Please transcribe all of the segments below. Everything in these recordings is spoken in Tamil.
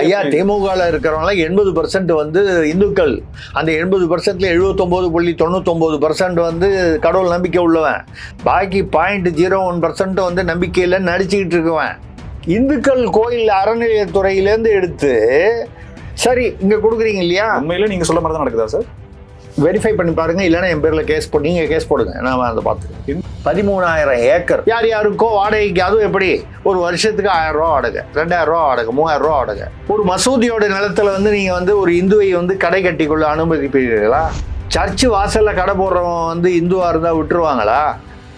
ஐயா திமுகவில் இருக்கிறவங்க 80% வந்து இந்துக்கள். அந்த 80%ல 79.99% வந்து கடவுள் நம்பிக்கை உள்ளவன். பாக்கி 0.01% வந்து நம்பிக்கையில் நடிச்சுக்கிட்டு இருக்குவேன். இந்துக்கள் கோயில் அறநிலையத்துறையிலேருந்து எடுத்து சரி இங்கே கொடுக்குறீங்க இல்லையா? உண்மையில நீங்கள் சொல்ல மாதிரி தான் நடக்குதா சார்? வெரிஃபை பண்ணி பாருங்க, இல்லைன்னா என் பேரில் கேஸ் போட்டு நீங்கள் கேஸ் போடுங்க, நான் அதை பார்த்துக்கேன். 13,000 ஏக்கர் யார் யாருக்கோ வாடகைக்கு. அதுவும் எப்படி? ஒரு வருஷத்துக்கு 1000 ரூபா வாடகை, 2000 ரூபா வாடகை, 3000 ரூபா வாடகை. ஒரு மசூதியோட நிலத்துல வந்து நீங்கள் வந்து ஒரு இந்துவை வந்து கடை கட்டிக்கொள்ள அனுமதிப்பீர்களா? சர்ச்சு வாசலில் கடை போடுறவன் வந்து இந்துவாக இருந்தால் விட்டுருவாங்களா?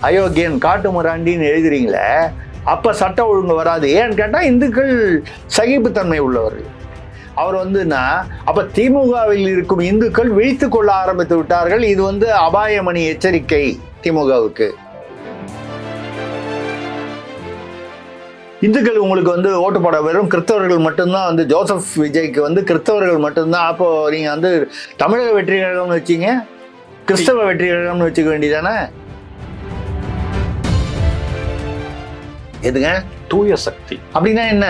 அயோக்கியன் காட்டு முராண்டின்னு எழுதுறீங்களே, அப்போ சட்ட ஒழுங்கு வராது. ஏன்னு கேட்டால் இந்துக்கள் சகிப்புத்தன்மை உள்ளவர்கள். அவர் வந்துன்னா அப்போ திமுகவில் இருக்கும் இந்துக்கள் விழித்து கொள்ள ஆரம்பித்து விட்டார்கள். இது வந்து அபாயமணி எச்சரிக்கை திமுகவுக்கு. இந்துக்கள் உங்களுக்கு வந்து ஓட்டு போட வெறும் கிறிஸ்தவர்கள் மட்டும்தான் வந்து ஜோசப் விஜய்க்கு வந்து கிறிஸ்தவர்கள் மட்டும்தான். அப்போ நீங்கள் வந்து தமிழக வெற்றி கழகம்னு வச்சிங்க, கிறிஸ்தவ வெற்றி கழகம்னு வச்சுக்க வேண்டியதானே? எதுங்க தூய சக்தி அப்படின்னா என்ன?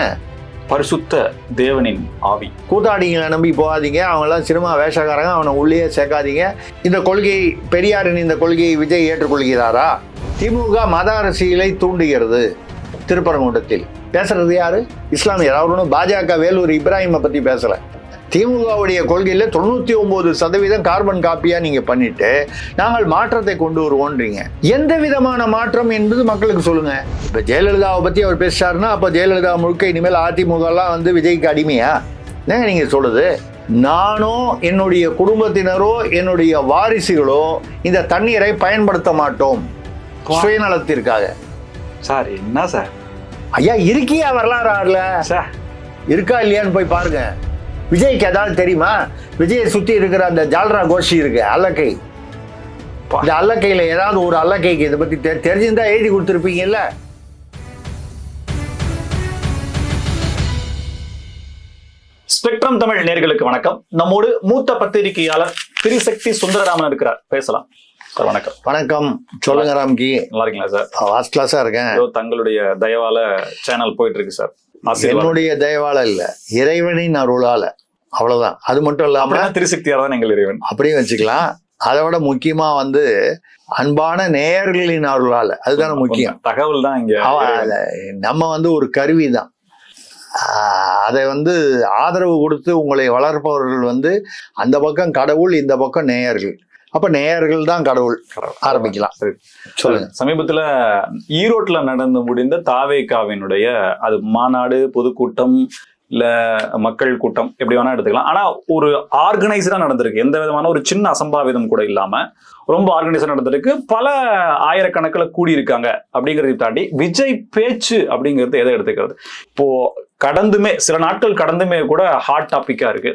பரிசுத்த தேவனின் ஆவி. கூத்தாடிங்களை நம்பி போகாதீங்க, அவங்கெல்லாம் சினிமா வேஷக்காரங்க, அவனை உள்ளே சேர்க்காதீங்க. இந்த கொள்கை, பெரியாரின் இந்த கொள்கையை விஜய் ஏற்றுக்கொள்கிறாரா? திமுக மத அரசியலை தூண்டுகிறது. திருப்பரங்குன்றத்தில் பேசுறது யாரு? இஸ்லாமியர். அவர் ஒன்றும் பாஜக வேலூர் இப்ராஹிமை பற்றி பேசல. திமுகவுடைய கொள்கையில் 99% கார்பன் காப்பியா நீங்க பண்ணிட்டு நாங்கள் மாற்றத்தை கொண்டு வருவோன்றீங்க. எந்த விதமான மாற்றம் என்பது மக்களுக்கு சொல்லுங்க. இப்ப ஜெயலலிதாவை பத்தி அவர் பேசிட்டாருன்னா அப்ப ஜெயலலிதா முழுக்க இனிமேல் அதிமுக எல்லாம் வந்து விஜய்க்கு அடிமையா? என்ன நீங்க சொல்லுது? நானோ என்னுடைய குடும்பத்தினரோ என்னுடைய வாரிசுகளோ இந்த தண்ணீரை பயன்படுத்த மாட்டோம் சுயநலத்திற்காக. சார் என்ன சார் ஐயா இருக்கியா வரலாறுல சார் இருக்கா இல்லையான்னு போய் பாருங்க. விஜய்க்கு ஏதாவது தெரியுமா? விஜயை சுத்தி இருக்கிற அந்த ஜால்ரா கோஷி இருக்கு, அல்லக்கை. இந்த அல்லக்கையில ஏதாவது ஒரு அல்லக்கைக்கு இதை பத்தி தெரிஞ்சிருந்தா எழுதி கொடுத்துருப்பீங்கல்ல. ஸ்பெக்ட்ரம் தமிழ் நேயர்களுக்கு வணக்கம். நம்மோடு மூத்த பத்திரிகையாளர் திரிசக்தி சுந்தரராமன் இருக்கிறார், பேசலாம். சார் வணக்கம். வணக்கம், சொல்லுங்க ராம்கி. நல்லா இருக்கீங்களா சார்? ஃபர்ஸ்ட் கிளாஸா இருக்கேன். தங்களுடைய தயவால சேனல் போயிட்டு இருக்கு சார். என்னுடைய தயவால இல்ல, இறைவனின் அருளால, அவ்வளவுதான். அது மட்டும் இல்லாம திரிசக்தியா தான் எங்கள் இறைவன் அப்படியும் வச்சுக்கலாம். அதை விட முக்கியமா வந்து அன்பான நேயர்களின் அருளால, அதுதானே முக்கியம். தகவல் தான் இங்க. நம்ம வந்து ஒரு கருவி தான். அதை வந்து ஆதரவு கொடுத்து உங்களை வளர்ப்பவர்கள் வந்து அந்த பக்கம் கடவுள், இந்த பக்கம் நேயர்கள். அப்ப நேயர்கள் தான் கடவுள். ஆரம்பிக்கலாம். சொல்லுங்க. சமீபத்துல ஈரோட்ல நடந்து முடிந்த தாவேகாவினுடைய அது மாநாடு, பொதுக்கூட்டம், இல்ல மக்கள் கூட்டம், எப்படி வேணா எடுத்துக்கலாம். ஆனா ஒரு ஆர்கனைஸ்டா நடந்திருக்கு. எந்த விதமான ஒரு சின்ன அசம்பாவிதம் கூட இல்லாம ரொம்ப ஆர்கனைஸ்டா நடந்திருக்கு. பல ஆயிரக்கணக்கில் கூடியிருக்காங்க. அப்படிங்கறதை தாண்டி விஜய் பேச்சு அப்படிங்கிறது எதை எடுத்துக்கிறது? இப்போ கடந்துமே சில நாட்கள் கடந்துமே கூட ஹாட் டாபிக்கா இருக்கு.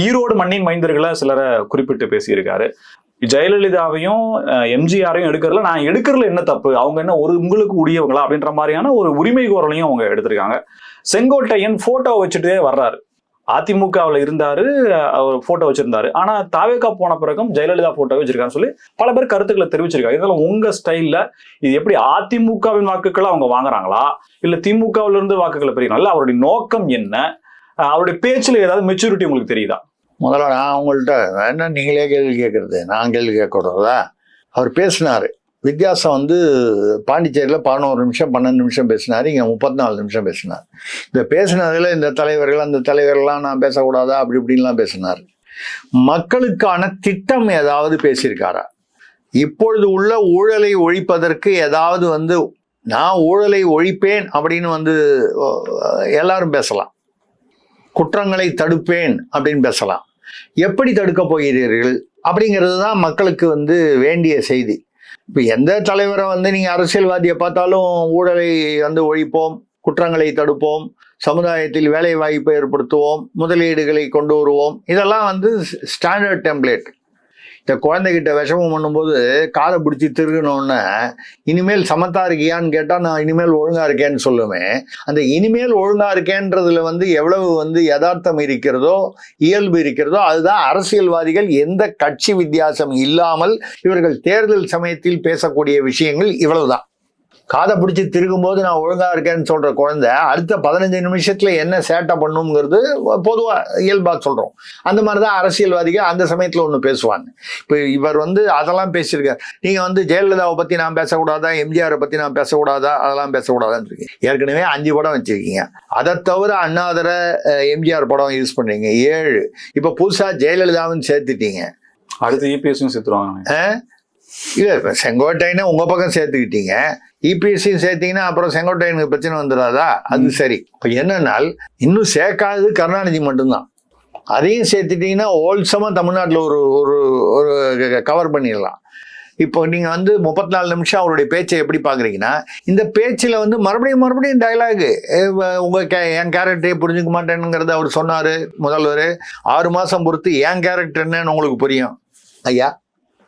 ஈரோடு மண்ணின் மைந்தர்களை சிலரை குறிப்பிட்டு பேசியிருக்காரு. ஜெயலலிதாவையும் எம்ஜிஆரையும் எடுக்கிறதுல நான் எடுக்கிறதுல என்ன தப்பு, அவங்க என்ன ஒரு உங்களுக்கு உரியவங்களா அப்படின்ற மாதிரியான ஒரு உரிமை கோரலையும் அவங்க எடுத்திருக்காங்க. செங்கோட்டையன் போட்டோ வச்சுட்டே வர்றாரு. அதிமுகவில் இருந்தாரு, அவர் போட்டோ வச்சிருந்தாரு. ஆனா தாவேகா போன பிறகும் ஜெயலலிதா போட்டோ வச்சிருக்காருன்னு சொல்லி பல பேர் கருத்துக்களை தெரிவிச்சிருக்காங்க. இதெல்லாம் உங்க ஸ்டைல்ல இது எப்படி அதிமுகவின் வாக்குகளை அவங்க வாங்குறாங்களா, இல்ல திமுகவில இருந்து வாக்குகளை பெறுகிறாங்களா? அவருடைய நோக்கம் என்ன? அவருடைய பேச்சுல ஏதாவது மெச்சூரிட்டி உங்களுக்கு தெரியுதா? முதல்ல நான் உங்கள்கிட்ட என்ன நீங்களே கேள்வி கேட்கறது, நான் கேள்வி கேட்கக்கூடாதா? அவர் பேசினாரு. வித்தியாசம் வந்து பாண்டிச்சேரியில் 11 நிமிஷம் 12 நிமிஷம் பேசினார், இங்கே 34 நிமிஷம் பேசினார். இந்த பேசினதுல இந்த தலைவர்கள் அந்த தலைவர்கள்லாம் நான் பேசக்கூடாதா அப்படி இப்படின்லாம் பேசினார். மக்களுக்கான திட்டம் ஏதாவது பேசியிருக்காரா? இப்பொழுது உள்ள ஊழலை ஒழிப்பதற்கு ஏதாவது வந்து நான் ஊழலை ஒழிப்பேன் அப்படின்னு வந்து எல்லாரும் பேசலாம். குற்றங்களை தடுப்பேன் அப்படின்னு பேசலாம். எப்படி தடுக்க போகிறீர்கள் அப்படிங்கிறது தான் மக்களுக்கு வந்து வேண்டிய செய்தி. இப்போ எந்த தலைவரை வந்து நீங்கள் அரசியல்வாதியை பார்த்தாலும் ஊழலை வந்து ஒழிப்போம், குற்றங்களை தடுப்போம், சமுதாயத்தில் வேலை வாய்ப்பை ஏற்படுத்துவோம், முதலீடுகளை கொண்டு வருவோம், இதெல்லாம் வந்து ஸ்டாண்டர்ட் டெம்ப்ளேட். இந்த குழந்தைகிட்ட விஷமம் பண்ணும்போது காதை பிடிச்சி திருகணுன்னு இனிமேல் சமத்தா இருக்கியான்னு கேட்டால் நான் இனிமேல் ஒழுங்கா இருக்கேன்னு சொல்லுவேன். அந்த இனிமேல் ஒழுங்கா இருக்கேன்றதுல வந்து எவ்வளவு வந்து யதார்த்தம் இருக்கிறதோ, இயல்பு இருக்கிறதோ, அதுதான் அரசியல்வாதிகள் எந்த கட்சி வித்தியாசம் இல்லாமல் இவர்கள் தேர்தல் சமயத்தில் பேசக்கூடிய விஷயங்கள் இவ்வளவுதான். காதை பிடிச்சி திருக்கும்போது நான் ஒழுங்கா இருக்கேன்னு சொல்ற குழந்தை அடுத்த 15 நிமிஷத்துல என்ன சேட்டை பண்ணுங்கிறது பொதுவா இயல்பா சொல்றோம். அந்த மாதிரிதான் அரசியல்வாதிகள் அந்த சமயத்துல ஒண்ணு பேசுவாங்க. இப்ப இவர் வந்து அதெல்லாம் பேசியிருக்காரு. நீங்க வந்து ஜெயலலிதாவை பத்தி நான் பேசக்கூடாதா, எம்ஜிஆரை பத்தி நான் பேசக்கூடாதா, அதெல்லாம் பேசக்கூடாதான்னு இருக்கீங்க. ஏற்கனவே 5 படம் வச்சிருக்கீங்க. அதை தவிர அண்ணாதுர எம்ஜிஆர் படம் யூஸ் பண்றீங்க 7. இப்ப புதுசா ஜெயலலிதாவும் சேர்த்துட்டீங்க. அடுத்து இபிஎஸ்ஸும் சேர்த்துருவாங்க. இல்ல இப்ப செங்கோட்டையனை உங்க பக்கம் சேர்த்துக்கிட்டீங்க, இபிஎஸ்சியும் சேர்த்தீங்கன்னா அப்புறம் செங்கோட்டையனுக்கு பிரச்சனை வந்துடாதா? அது சரி. இப்ப என்னன்னால் இன்னும் சேர்க்காதது கருணாநிதி மட்டும்தான். அதையும் சேர்த்துட்டீங்கன்னா ஹோல்சமா தமிழ்நாட்டில் ஒரு ஒரு ஒரு கவர் பண்ணிடலாம். இப்போ நீங்க வந்து 34 நிமிஷம் அவருடைய பேச்சை எப்படி பாக்குறீங்கன்னா, இந்த பேச்சுல வந்து மறுபடியும் டைலாகு என் கேரக்டரே புரிஞ்சுக்க மாட்டேனுங்கிறத அவர் சொன்னாரு முதல்வர். 6 மாசம் பொறுத்து என் கேரக்டர் என்னன்னு உங்களுக்கு புரியும் ஐயா?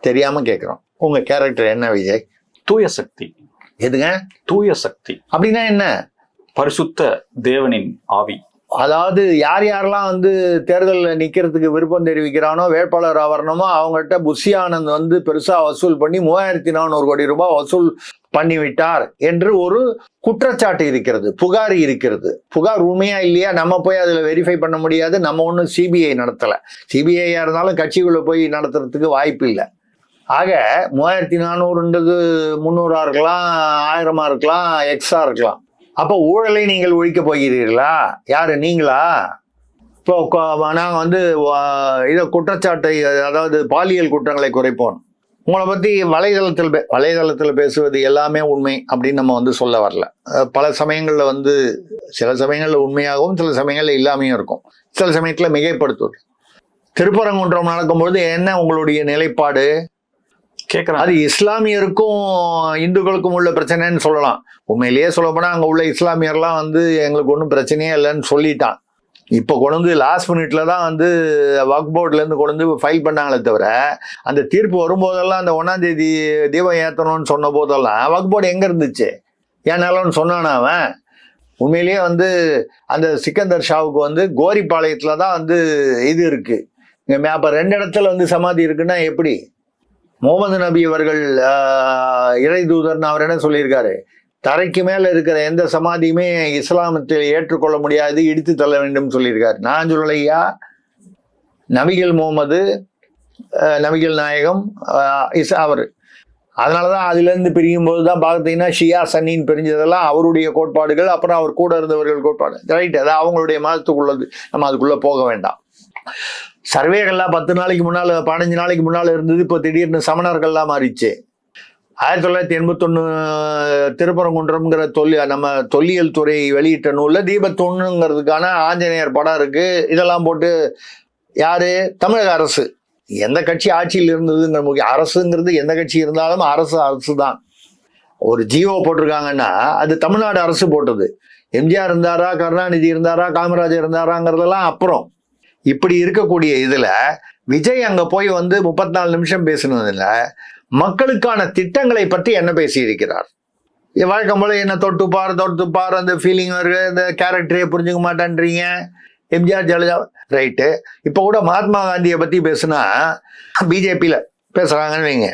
தெரியாம கேட்கிறோம், உங்க கேரக்டர் என்ன விஜய்? தூய சக்தி. எதுங்க தூய சக்தி அப்படின்னா என்ன? பரிசுத்த தேவனின் ஆவி. அதாவது யாரெல்லாம் வந்து தேர்தலில் நிக்கிறதுக்கு விருப்பம் தெரிவிக்கிறானோ, வேட்பாளர் வரணுமோ, அவங்ககிட்ட புஷி ஆனந்த் வந்து பெருசா வசூல் பண்ணி 3400 கோடி ரூபாய் வசூல் பண்ணிவிட்டார் என்று ஒரு குற்றச்சாட்டு இருக்கிறது, புகார் இருக்கிறது. புகார் உண்மையா இல்லையா நம்ம போய் அதுல வெரிஃபை பண்ண முடியாது. நம்ம ஒன்றும் சிபிஐ நடத்தல. சிபிஐயா இருந்தாலும் கட்சிக்குள்ள போய் நடத்துறதுக்கு வாய்ப்பு இல்லை. ஆக 3400ன்றது 300 இருக்கலாம், 1000 இருக்கலாம், எக்ஸா இருக்கலாம். அப்ப ஊழலை நீங்கள் ஒழிக்க போகிறீர்களா? யாரு, நீங்களா? இப்போ நாங்க வந்து இதை குற்றச்சாட்டை, அதாவது பாலியல் குற்றங்களை குறைப்போம். உங்களை பத்தி வலைதளத்தில் பேசுவது எல்லாமே உண்மை அப்படின்னு நம்ம வந்து சொல்ல வரல. பல சமயங்கள்ல வந்து சில சமயங்கள்ல உண்மையாகவும் சில சமயங்கள்ல இல்லாமையும் இருக்கும். சில சமயத்துல மிகைப்படுத்துவது. திருப்பரங்குன்றம் நடக்கும்பொழுது என்ன உங்களுடைய நிலைப்பாடு? கேட்கறேன். அது இஸ்லாமியருக்கும் இந்துக்களுக்கும் உள்ள பிரச்சனைன்னு சொல்லலாம். உண்மையிலேயே சொல்ல போனா அங்க உள்ள இஸ்லாமியர்லாம் வந்து எங்களுக்கு ஒன்றும் பிரச்சனையே இல்லைன்னு சொல்லிட்டான். இப்போ கொண்டு வந்து லாஸ்ட் மினிட்ல தான் வந்து வக்ஃப் போர்ட்ல இருந்து கொண்டு வந்து ஃபைல் பண்ணாங்களே தவிர, அந்த தீர்ப்பு வரும்போதெல்லாம் அந்த 1ஆம் தேதி தீபம் ஏற்றணும்னு சொன்ன போதெல்லாம் வக்ஃப் போர்டு எங்க இருந்துச்சு? ஏன் நிலம்னு சொன்னானா அவன்? உண்மையிலேயே வந்து அந்த சிக்கந்தர் ஷாவுக்கு வந்து கோரிப்பாளையத்துல தான் வந்து இது இருக்கு. அப்ப 2 இடத்துல வந்து சமாதி இருக்குன்னா எப்படி? முகமது நபி அவர்கள் இறை தூதர்னு அவர் என்ன சொல்லியிருக்காரு? தரைக்கு மேல இருக்கிற எந்த சமாதியுமே இஸ்லாமத்தில் ஏற்றுக்கொள்ள முடியாது, இடித்து தள்ள வேண்டும் சொல்லியிருக்காரு. நான் சொல்லலையா? நபிகள் முகமது, நபிகள் நாயகம் அவர். அதனாலதான் அதுல இருந்து பிரியும் போதுதான் பார்த்தீங்கன்னா ஷியா சன்னின்னு பிரிஞ்சதெல்லாம் அவருடைய கோட்பாடுகள், அப்புறம் அவர் கூட இருந்தவர்கள் கோட்பாடு. ரைட், அதான் அவங்களுடைய மதத்துக்குள்ளது. நம்ம அதுக்குள்ள போக வேண்டாம். சர்வேகள்லாம் 10 நாளைக்கு முன்னால 15 நாளைக்கு முன்னால இருந்தது. இப்போ திடீர்னு சமணர்கள்லாம் மாறிச்சு. 1981 திருப்பரங்குன்றம்ங்கிற நம்ம தொல்லியல் துறை வெளியிட்ட நூல்ல தீபத்தொன்னுங்கிறதுக்கான ஆஞ்சநேயர் படம் இருக்கு. இதெல்லாம் போட்டு யாரு? தமிழக அரசு. எந்த கட்சி ஆட்சியில் இருந்ததுங்கிற முக்கிய அரசுங்கிறது எந்த கட்சி இருந்தாலும் அரசு தான். ஒரு ஜியோ போட்டிருக்காங்கன்னா அது தமிழ்நாடு அரசு போட்டது. எம்ஜிஆர் இருந்தாரா, கருணாநிதி இருந்தாரா, காமராஜர் இருந்தாராங்கிறதெல்லாம் அப்புறம். இப்படி இருக்கக்கூடிய இதுல விஜய் அங்க போய் வந்து 34 நிமிஷம் பேசினதுல மக்களுக்கான திட்டங்களை பற்றி என்ன பேசியிருக்கிறார்? வழக்கம் போல என்ன தொட்டுப்பார் அந்த ஃபீலிங் வருது, இந்த கேரக்டரே புரிஞ்சுக்க மாட்டேன்றீங்க. எம்ஜிஆர் ஜெயலலிதா ரைட்டு. இப்போ கூட மகாத்மா காந்தியை பத்தி பேசுனா பிஜேபியில பேசுறாங்கன்னு வைங்க,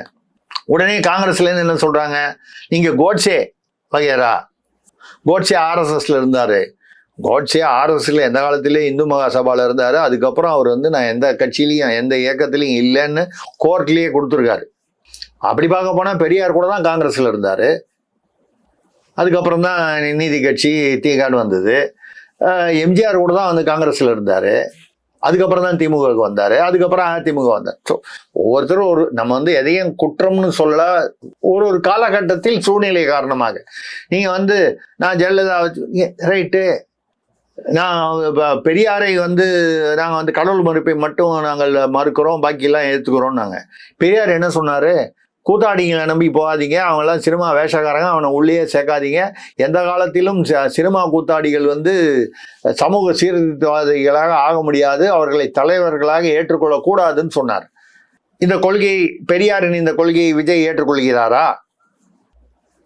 உடனே காங்கிரஸ்ல இருந்து என்ன சொல்றாங்க? நீங்க கோட்ஸே வகையரா, கோட்ஸே ஆர்எஸ்எஸ்ல இருந்தாரு. கோட்ஸே ஆர்எஸ்எஸ்ல எந்த காலத்திலே இந்து மகாசபால இருந்தாரு. அதுக்கப்புறம் அவர் வந்து நான் எந்த கட்சியிலையும் எந்த இயக்கத்திலையும் இல்லைன்னு கோர்ட்லயே கொடுத்துருக்காரு. அப்படி பார்க்க போனா பெரியார் கூட தான் காங்கிரஸ்ல இருந்தாரு. அதுக்கப்புறம் தான் நீதி கட்சி தீகாடு வந்தது. எம்ஜிஆர் கூட தான் வந்து காங்கிரஸ்ல இருந்தாரு. அதுக்கப்புறம் தான் திமுகவுக்கு வந்தாரு. அதுக்கப்புறம் அதிமுக வந்தார். ஸோ ஒவ்வொருத்தரும் நம்ம வந்து எதையும் குற்றம்னு சொல்ல, ஒரு காலகட்டத்தில் சூழ்நிலை காரணமாக நீங்க வந்து நான் ஜெயலலிதா ரைட்டு, நான் பெரியாரை வந்து நாங்கள் வந்து கடவுள் மறுப்பை மட்டும் நாங்கள் மறுக்கிறோம், பாக்கியெல்லாம் ஏற்றுக்கிறோம். நாங்கள் பெரியார் என்ன சொன்னார்? கூத்தாடிங்களை நம்பி போகாதீங்க, அவங்கெல்லாம் சினிமா வேஷக்காரங்க, அவனை உள்ளே சேர்க்காதீங்க. எந்த காலத்திலும் சினிமா கூத்தாடிகள் வந்து சமூக சீர்திருத்தவாதிகளாக ஆக முடியாது, அவர்களை தலைவர்களாக ஏற்றுக்கொள்ளக்கூடாதுன்னு சொன்னார். இந்த கொள்கை, பெரியாரின் இந்த கொள்கையை விஜய் ஏற்றுக்கொள்கிறாரா?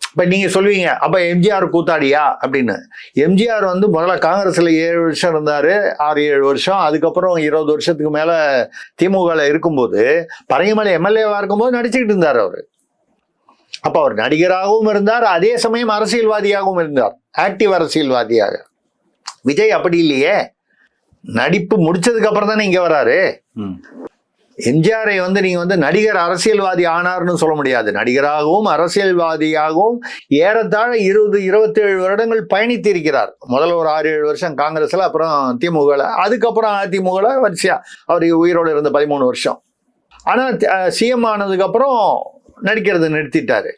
இப்போ நீங்கள் சொல்லுவீங்க அப்போ எம்ஜிஆர் கூத்தாடியா அப்படின்னு. எம்ஜிஆர் வந்து முதல்ல காங்கிரஸில் 7 வருஷம் இருந்தார், 6-7 வருஷம். அதுக்கப்புறம் 20 வருஷத்துக்கு மேலே திமுகவில் இருக்கும்போது, பரங்கிமலை எம்எல்ஏவாக இருக்கும்போது நடிச்சுக்கிட்டு இருந்தார் அவர். அப்ப அவர் நடிகராகவும் இருந்தார், அதே சமயம் அரசியல்வாதியாகவும் இருந்தார், ஆக்டிவ் அரசியல்வாதியாக. விஜய் அப்படி இல்லையே, நடிப்பு முடிச்சதுக்கு அப்புறம் தானே இங்க வராரு. எம்ஜிஆரை வந்து நீங்க வந்து நடிகர் அரசியல்வாதி ஆனார்னு சொல்ல முடியாது. நடிகராகவும் அரசியல்வாதியாகவும் ஏறத்தாழ 20-27 வருடங்கள் பயணித்திருக்கிறார். முதல்ல ஒரு 6-7 வருஷம் காங்கிரஸ்ல, அப்புறம் திமுகல, அதுக்கப்புறம் அதிமுகல வரிசையா அவர் உயிரோடு இருந்த 13 வருஷம். ஆனா சிஎம் ஆனதுக்கு அப்புறம் நடிக்கிறது நிறுத்திட்டாரு.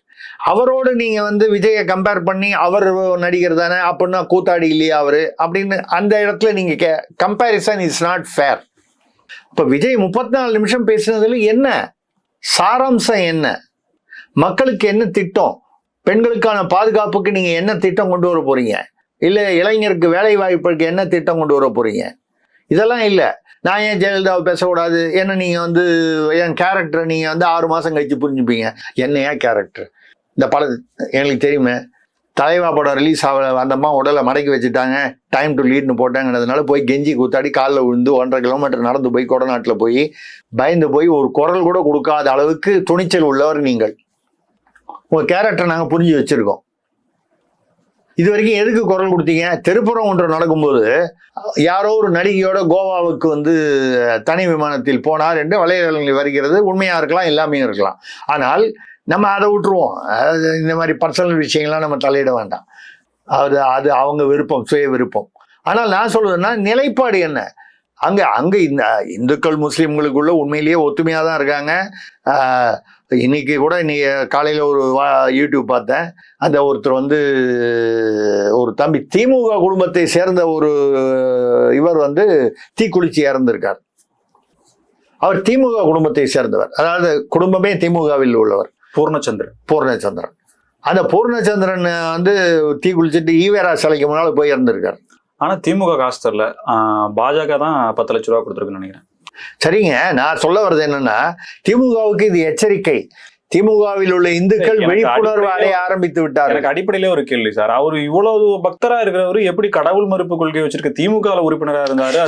அவரோடு நீங்க வந்து விஜயை கம்பேர் பண்ணி அவர் நடிகர் தானே அப்படின்னா கூத்தாடி இல்லையா அவரு அப்படின்னு அந்த இடத்துல நீங்க கம்பேரிசன் இஸ் நாட் ஃபேர். இப்ப விஜய் 34 நிமிஷம் பேசினதுல என்ன சாராம்சம், என்ன மக்களுக்கு என்ன திட்டம், பெண்களுக்கான பாதுகாப்புக்கு நீங்க என்ன திட்டம் கொண்டு வர போறீங்க, இல்ல இளைஞருக்கு வேலை வாய்ப்புக்கு என்ன திட்டம் கொண்டு வர போறீங்க, இதெல்லாம் இல்ல. நான் ஏன் ஜெயலலிதாவை பேசக்கூடாது, என்ன நீங்க வந்து என் கேரக்டரை நீங்க வந்து 6 மாசம் கழிச்சு புரிஞ்சுப்பீங்க. என்ன ஏன் கேரக்டர், இந்த படம் எங்களுக்கு தெரியுமே, தலைவா படம் ரிலீஸ் ஆகல, அந்தம்மா உடலை மடக்கி வச்சுட்டாங்க, டைம் டு லீட்னு போட்டாங்கன்றதுனால போய் கெஞ்சி கூத்தாடி காலில் விழுந்து 1.5 கிலோமீட்டர் நடந்து போய் கொடநாட்டில் போய் பயந்து போய் ஒரு குரல் கூட கொடுக்காத அளவுக்கு துணிச்சல் உள்ளவர் நீங்கள். உங்கள் கேரக்டரை நாங்கள் புரிஞ்சு வச்சுருக்கோம். இது வரைக்கும் எதுக்கு குரல் கொடுத்தீங்க? தெருப்புறம் ஒன்று நடக்கும்போது யாரோ ஒரு நடிகையோட கோவாவுக்கு வந்து தனி விமானத்தில் போனார் என்று வலைதளங்களில் வருகிறது. உண்மையாக இருக்கலாம், எல்லாமே இருக்கலாம். ஆனால் நம்ம அதை விட்டுருவோம். இந்த மாதிரி பர்சனல் விஷயங்கள்லாம் நம்ம தலையிட வேண்டாம். அது அவங்க விருப்பம், சுய விருப்பம். ஆனால் நான் சொல்றதுன்னா நிலைப்பாடு என்ன? அங்க இந்த இந்துக்கள் முஸ்லீம்களுக்குள்ள உண்மையிலேயே ஒத்துமையா தான் இருக்காங்க. இன்னைக்கு கூட இன்னைக்கு காலையில ஒரு யூடியூப் பார்த்தேன். அந்த ஒருத்தர் வந்து ஒரு தம்பி திமுக குடும்பத்தை சேர்ந்த ஒரு இவர் வந்து தீக்குளிச்சு இறந்திருக்கார். அவர் திமுக குடும்பத்தை சேர்ந்தவர், அதாவது குடும்பமே திமுகவில் உள்ளவர். பூர்ணச்சந்திரன். அந்த பூர்ணச்சந்திரன் வந்து தீ குளிச்சுட்டு ஈவேரா சிலைக்கு முன்னால போய் இறந்திருக்காரு. ஆனா திமுக காசு தரல, பாஜக தான் 10 லட்ச ரூபா கொடுத்துருக்குன்னு நினைக்கிறேன். சரிங்க, நான் சொல்ல வர்றது என்னன்னா, திமுகவுக்கு இது எச்சரிக்கை. திமுகவில் உள்ள இந்துக்கள் விழிப்புணர்வு அடைய ஆரம்பித்து விட்டார். எனக்கு அடிப்படையிலே ஒரு கேள்வி சார், அவரு இவ்வளவு பக்தரா இருக்கிறவரு எப்படி கடவுள் மறுப்பு கொள்கை வச்சிருக்க திமுக உறுப்பினரா இருந்தாரு?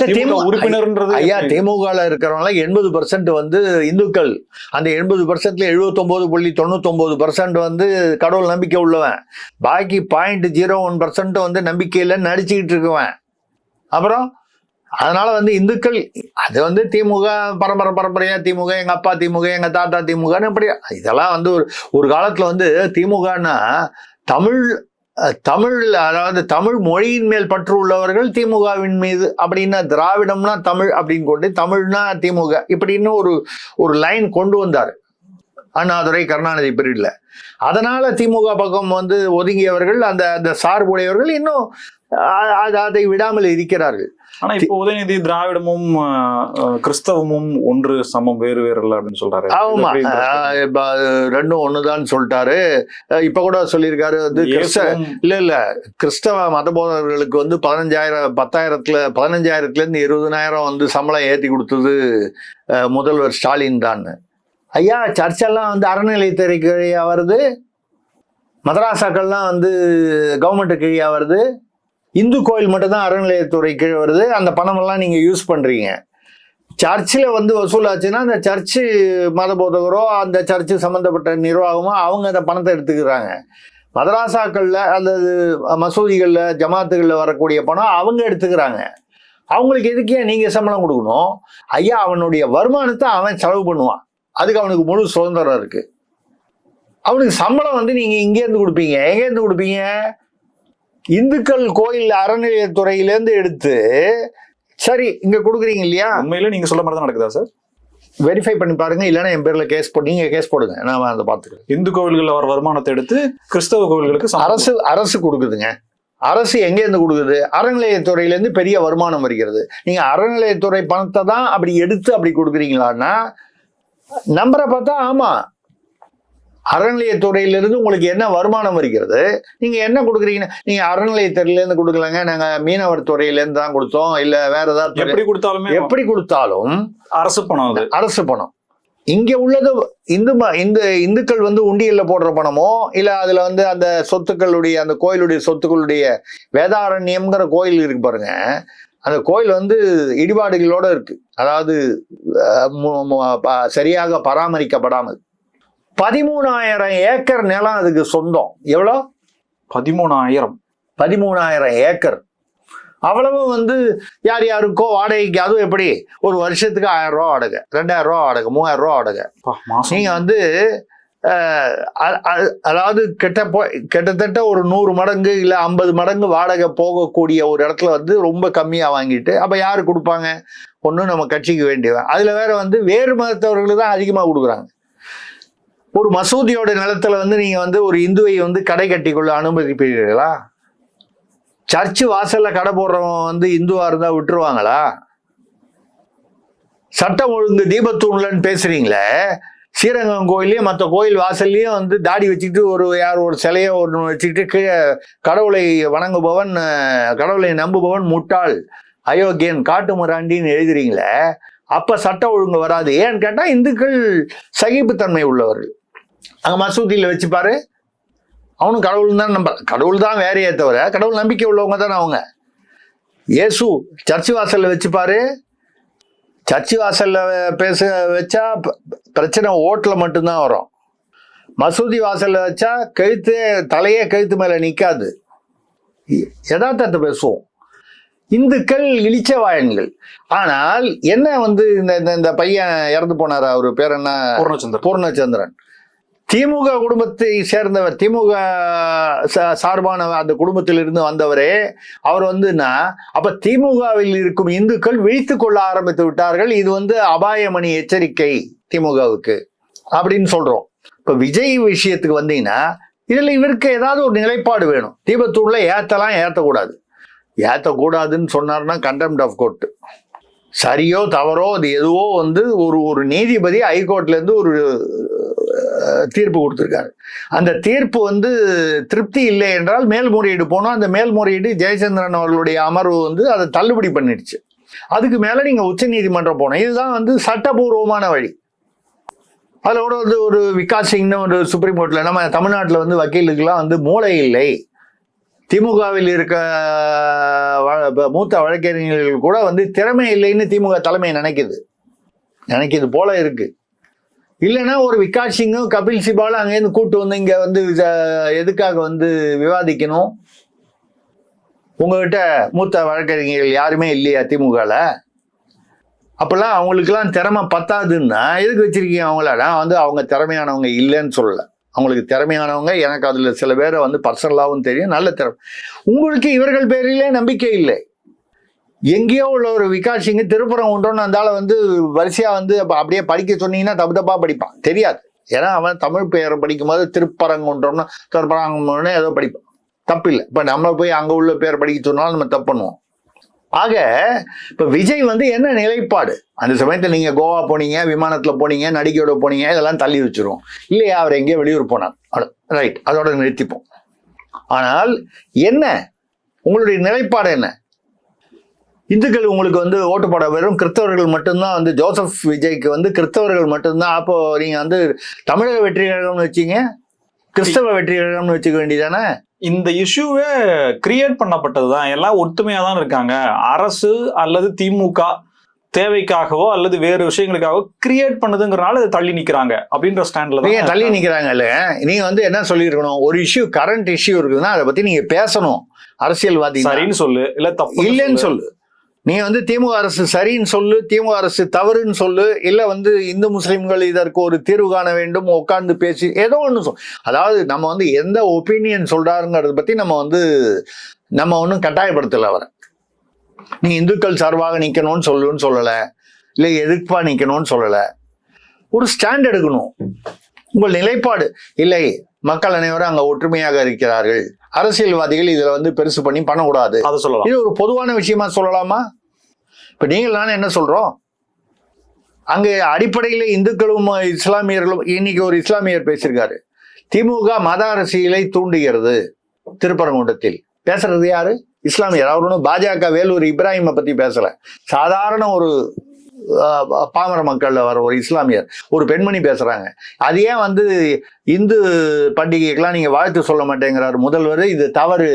உறுப்பினர்ன்றது ஐயா, திமுக இருக்கிறவங்க 80% வந்து இந்துக்கள். அந்த 80%ல 79.99% வந்து கடவுள் நம்பிக்கை உள்ளவன். பாக்கி 0.01% வந்து நம்பிக்கை இல்லைன்னு நடிச்சுக்கிட்டு இருக்குவேன். அப்புறம் அதனால வந்து இந்துக்கள் அது வந்து திமுக பரம்பரையா திமுக, எங்க அப்பா திமுக, எங்க தாத்தா திமுகன்னு இப்படி இதெல்லாம் வந்து ஒரு காலத்துல வந்து திமுகன்னா தமிழ் அதாவது தமிழ் மொழியின் மேல் பற்று உள்ளவர்கள் திமுகவின் மீது, அப்படின்னா திராவிடம்னா தமிழ் அப்படின்னு கொண்டு தமிழ்னா திமுக இப்படின்னு ஒரு லைன் கொண்டு வந்தார் அண்ணாதுரை கருணாநிதி பீரியட்ல. அதனால திமுக பக்கம் வந்து ஒதுங்கியவர்கள், அந்த சார்புடையவர்கள் இன்னும் அதை விடாமல் இருக்கிறார்கள். ஆனா இப்போ உதயநிதி திராவிடமும் கிறிஸ்தவமும் ஒன்று சமம், வேறு இல்ல அப்படின்னு சொல்றாரு. ஆமா, ரெண்டும் ஒண்ணுதான் சொல்லிட்டாரு. இப்ப கூட சொல்லியிருக்காரு வந்து இல்ல கிறிஸ்தவ மத போதகர்களுக்கு வந்து 15,000 இருந்து 20,000 வந்து சம்பளம் ஏத்தி கொடுத்தது முதல்வர் ஸ்டாலின் தான். ஐயா, சர்ச்செல்லாம் வந்து அறநிலையத்துறை கீழே வருது, மதராசாக்கள்லாம் வந்து கவர்மெண்ட் கீழே வருது, இந்து கோயில் மட்டும் தான் அறநிலையத்துறை கீழே வருது. அந்த பணமெல்லாம் நீங்க யூஸ் பண்றீங்க. சர்ச்சில் வந்து வசூலாச்சுன்னா அந்த சர்ச்சு மத போதகரோ அந்த சர்ச்சு சம்பந்தப்பட்ட நிர்வாகமோ அவங்க அந்த பணத்தை எடுத்துக்கிறாங்க. மதராசாக்கள்ல அல்லது மசூதிகள்ல ஜமாத்துகள்ல வரக்கூடிய பணம் அவங்க எடுத்துக்கிறாங்க. அவங்களுக்கு எதுக்கே நீங்க சம்பளம் கொடுக்கணும்? ஐயா, அவனுடைய வருமானத்தை அவன் செலவு பண்ணுவான், அதுக்கு அவனுக்கு முழு சுதந்திரம் இருக்கு. அவனுக்கு சம்பளம் வந்து நீங்க இங்கேருந்து கொடுப்பீங்க. எங்கேருந்து கொடுப்பீங்க? இந்துக்கள் கோயில் அறநிலையத்துறையிலேருந்து எடுத்து சரி இங்க கொடுக்குறீங்க இல்லையா? உண்மையில நீங்க சொல்ல மாதிரி தான் நடக்குதா சார்? வெரிஃபை பண்ணி பாருங்க, இல்லைன்னா என் பேர்ல கேஸ் போட்டு நீங்க கேஸ் போடுங்க, நான் அதை பார்த்துக்கிறேன். இந்து கோவில்கள் வர வருமானத்தை எடுத்து கிறிஸ்தவ கோவில்களுக்கு அரசு கொடுக்குதுங்க. அரசு எங்கேருந்து கொடுக்குது? அறநிலையத்துறையிலேருந்து பெரிய வருமானம் வருகிறது. நீங்க அறநிலையத்துறை பணத்தை தான் அப்படி எடுத்து அப்படி கொடுக்குறீங்களான்னா நம்பரை பார்த்தா ஆமா, அறநிலையத்துறையிலிருந்து உங்களுக்கு என்ன வருமானம் வருகிறது, நீங்க என்ன கொடுக்குறீங்க? நீங்க அறநிலையத்துறையிலேருந்து கொடுக்கலங்க, நாங்க மீனவர் துறையிலேருந்து தான் கொடுத்தோம், இல்ல வேற ஏதாவது எப்படி கொடுத்தாலும் அரசு பணம். இங்க உள்ளது இந்துக்கள் வந்து உண்டியல்ல போடுற பணமோ, இல்ல அதுல வந்து அந்த சொத்துக்களுடைய அந்த கோயிலுடைய சொத்துக்களுடைய வேதாரண்யம்ங்கிற கோயில் இருக்கு பாருங்க, அந்த கோயில் வந்து இடிபாடுகளோட இருக்கு. அதாவது சரியாக பராமரிக்கப்படாமல் 13,000 ஏக்கர் நிலம் அதுக்கு சொந்தம். எவ்வளோ? 13,000 ஏக்கர். அவ்வளவு வந்து யார் யாருக்கோ வாடகைக்கு. அதுவும் எப்படி? ஒரு வருஷத்துக்கு 1000 ரூபா வாடகை, 2000 ரூபா வாடகை, 3000 ரூபா வாடகை. நீங்க வந்து அதாவது கிட்டத்தட்ட ஒரு 100 மடங்கு இல்ல 50 மடங்கு வாடகை போகக்கூடிய ஒரு இடத்துல வந்து ரொம்ப கம்மியா வாங்கிட்டு அப்ப யாரு கொடுப்பாங்க? ஒன்னும் நம்ம கட்சிக்கு வேண்டியவன். அதுல வேற வந்து வேறு மதத்தவர்களுக்கு தான் அதிகமா கொடுக்குறாங்க. ஒரு மசூதியோட நிலத்துல வந்து நீங்க வந்து ஒரு இந்துவை வந்து கடை கட்டி கொள்ள அனுமதிப்பீர்களா? சர்ச்சு வாசல்ல கடை போடுறவன் வந்து இந்துவா இருந்தா விட்டுருவாங்களா? சட்டம் ஒழுங்கு தீபத்தூண்லன்னு பேசுறீங்களே, ஸ்ரீரங்கம் கோயிலையும் மற்ற கோயில் வாசல்லையும் வந்து தாடி வச்சுக்கிட்டு ஒரு சிலையை ஒன்று வச்சுக்கிட்டு கீழே கடவுளை வணங்குபவன், கடவுளை நம்புபவன் முட்டாள், அயோக்கியன், காட்டு முராண்டின்னு எழுதுறீங்களே, அப்ப சட்ட ஒழுங்கு வராது. ஏன்னு கேட்டா இந்துக்கள் சகிப்புத்தன்மை உள்ளவர்கள். அங்க மசூதியில வச்சுப்பாரு, அவனும் கடவுள் தான் கடவுள் தான் வேறையே தவிர கடவுள் நம்பிக்கை உள்ளவங்க தானே அவங்க. இயேசு சர்ச்சு வாசல்ல வச்சுப்பாரு, சர்ச்சு வாசல்ல வச்சா பிரச்சனை ஓட்டுல மட்டும்தான் வரும். மசூதி வாசல்ல வச்சா தலையே கழுத்து மேல நிக்காது. யதார்த்தத்தை பேசுவோம். இந்துக்கள் இளிச்சவாயன்கள். ஆனால் என்ன வந்து இந்த பையன் இறந்து போனார், அவரு பேர் என்ன? பூர்ணச்சந்திரன். திமுக குடும்பத்தை சேர்ந்தவர், திமுக சார்பான அந்த குடும்பத்திலிருந்து வந்தவரே அவர் வந்துன்னா, அப்ப திமுகவில் இருக்கும் இந்துக்கள் விழித்து கொள்ள ஆரம்பித்து விட்டார்கள். இது வந்து அபாயமணி எச்சரிக்கை திமுகவுக்கு அப்படின்னு சொல்றோம். இப்ப விஜய் விஷயத்துக்கு வந்தீங்கன்னா இதுல இவருக்கு ஏதாவது ஒரு நிலைப்பாடு வேணும். தீபத்தூர்ல ஏத்தக்கூடாது. ஏத்தக்கூடாதுன்னு சொன்னார்னா கண்டெம்ட் ஆஃப் கோர்ட். சரியோ தவறோ அது எதுவோ வந்து ஒரு நீதிபதி ஹைகோர்ட்ல இருந்து ஒரு தீர்ப்பு கொடுத்திருக்காரு. அந்த தீர்ப்பு வந்து திருப்தி இல்லை என்றால் மேல்முறையீடு போனோம். அந்த மேல்முறையீடு ஜெயச்சந்திரன் அவர்களுடைய அமர்வு வந்து அதை தள்ளுபடி பண்ணிடுச்சு. அதுக்கு மேல நீங்க உச்ச நீதிமன்றம் போனோம். இதுதான் வந்து சட்டபூர்வமான வழி. அதுல கூட வந்து ஒரு விகாஸ் சிங்னு ஒரு சுப்ரீம் கோர்ட்ல, நம்ம தமிழ்நாட்டில் வந்து வக்கீலுக்கெல்லாம் வந்து மூளை இல்லை, திமுகவில் இருக்க மூத்த வழக்கறிஞர்கள் கூட வந்து திறமை இல்லைன்னு திமுக தலைமை நினைக்குது போல இருக்கு. இல்லைன்னா ஒரு விகாஸ் சிங்கும் கபில் சிபாலும் அங்கேருந்து கூட்டு வந்து இங்க வந்து எதுக்காக வந்து விவாதிக்கணும்? உங்ககிட்ட மூத்த வழக்கறிஞர்கள் யாருமே இல்லையா திமுகல? அப்பெல்லாம் அவங்களுக்குலாம் திறமை பத்தாதுன்னா எதுக்கு வச்சிருக்கீங்க அவங்கள? நான் வந்து அவங்க திறமையானவங்க இல்லைன்னு சொல்லல. அவங்களுக்கு திறமையானவங்க, எனக்கு அதுல சில பேரை வந்து பர்சனலாகவும் தெரியும், நல்ல திறமை. உங்களுக்கு இவர்கள் பேரிலே நம்பிக்கை இல்லை. எங்கேயோ உள்ள ஒரு விகாஸ் சிங் திருப்புறம் உண்டோன்னு அந்தால வந்து வரிசையா வந்து அப்படியே படிக்க சொன்னீங்கன்னா தப்பா படிப்பான், தெரியாது. ஏன்னா அவன் தமிழ் பெயரை படிக்கும்போது திருப்பரங்குன்றோம்னா திருப்பரங்குன்றோம்னு ஏதோ படிப்பான், தப்பு இல்லை. இப்ப நம்ம போய் அங்க உள்ள பேர் படிக்க சொன்னாலும் நம்ம தப்பு பண்ணுவோம். ஆக இப்ப விஜய் வந்து என்ன நிலைப்பாடு? அந்த சமயத்தில் நீங்க கோவா போனீங்க, விமானத்துல போனீங்க, நடிகையோட போனீங்க, இதெல்லாம் தள்ளி வச்சிருவோம் இல்லையா? அவர் எங்கேயோ வெளியூர் போனார், ரைட், அதோட நிறுத்திப்போம். ஆனால் என்ன உங்களுடைய நிலைப்பாடு என்ன? இந்துக்கள் உங்களுக்கு வந்து ஓட்டு போட வெறும் கிறிஸ்தவர்கள் மட்டும்தான் வந்து ஜோசப் விஜய்க்கு வந்து கிறிஸ்தவர்கள் மட்டும்தான். அப்போ நீங்க வந்து தமிழக வெற்றி கழகம்னு வச்சீங்க, கிறிஸ்தவ வெற்றி கழகம்னு வச்சுக்க வேண்டியதானே? இந்த இஷ்யூவே கிரியேட் பண்ணப்பட்டதுதான். எல்லாம் ஒத்துமையா தான் இருக்காங்க. அரசு அல்லது திமுக தேவைக்காகவோ அல்லது வேறு விஷயங்களுக்காகவோ கிரியேட் பண்ணுதுங்கிறனால அதை தள்ளி நிக்கிறாங்க அப்படின்ற ஸ்டாண்ட்ல தான் தள்ளி நிக்கிறாங்க. இல்ல, நீங்க வந்து என்ன சொல்லிருக்கணும்? ஒரு இஷ்யூ, கரண்ட் இஷ்யூ இருக்குதுன்னா அதை பத்தி நீங்க பேசணும். அரசியல்வாதி சரின்னு சொல்லு, இல்ல தப்பு இல்லைன்னு சொல்லு. நீ வந்து திமுக அரசு சரின்னு சொல்லு, திமுக அரசு தவறுன்னு சொல்லு, இல்ல வந்து இந்து முஸ்லிம்கள் இதற்கு ஒரு தீர்வு காண வேண்டும், உட்கார்ந்து பேசி ஏதோ ஒன்று சொல். அதாவது நம்ம வந்து எந்த ஒப்பீனியன் சொல்றாருங்கிறத பத்தி நம்ம ஒன்றும் கட்டாயப்படுத்தல அவரை. நீ இந்துக்கள் சார்பாக நிக்கணும்னு சொல்லல, இல்லை எதிர்ப்பா நிக்கணும்னு சொல்லல. ஒரு ஸ்டாண்ட் எடுக்கணும். உங்கள் நிலைப்பாடு இல்லை, மக்கள் அனைவரும் அங்க ஒற்றுமையாக இருக்கிறார்கள், அரசியல்வாதிகள் இதுல வந்து பெருசு பண்ணி பண்ணக்கூடாது, அதை சொல்லலாம். இது ஒரு பொதுவான விஷயமா சொல்லலாமா? இப்ப நீங்கள் நானே என்ன சொல்றோம்? அங்க அடிப்படையில இந்துக்களும் இஸ்லாமியர்களும், இன்னைக்கு ஒரு இஸ்லாமியர் பேசியிருக்காரு, திமுக மத அரசியலை தூண்டுகிறது திருப்பரங்குன்றத்தில். பேசுறது யாரு? இஸ்லாமியர். அவர் ஒன்றும் பாஜக வேலூர் இப்ராஹிமை பத்தி பேசல, சாதாரண ஒரு பாமர மக்கள்ல வர ஒரு இஸ்லாமியர், ஒரு பெண்மணி பேசுறாங்க. அது ஏன் வந்து இந்து பண்டிகைக்கெல்லாம் நீங்க வாழ்த்து சொல்ல மாட்டேங்கிறாரு முதல்வர்? இது தவறு.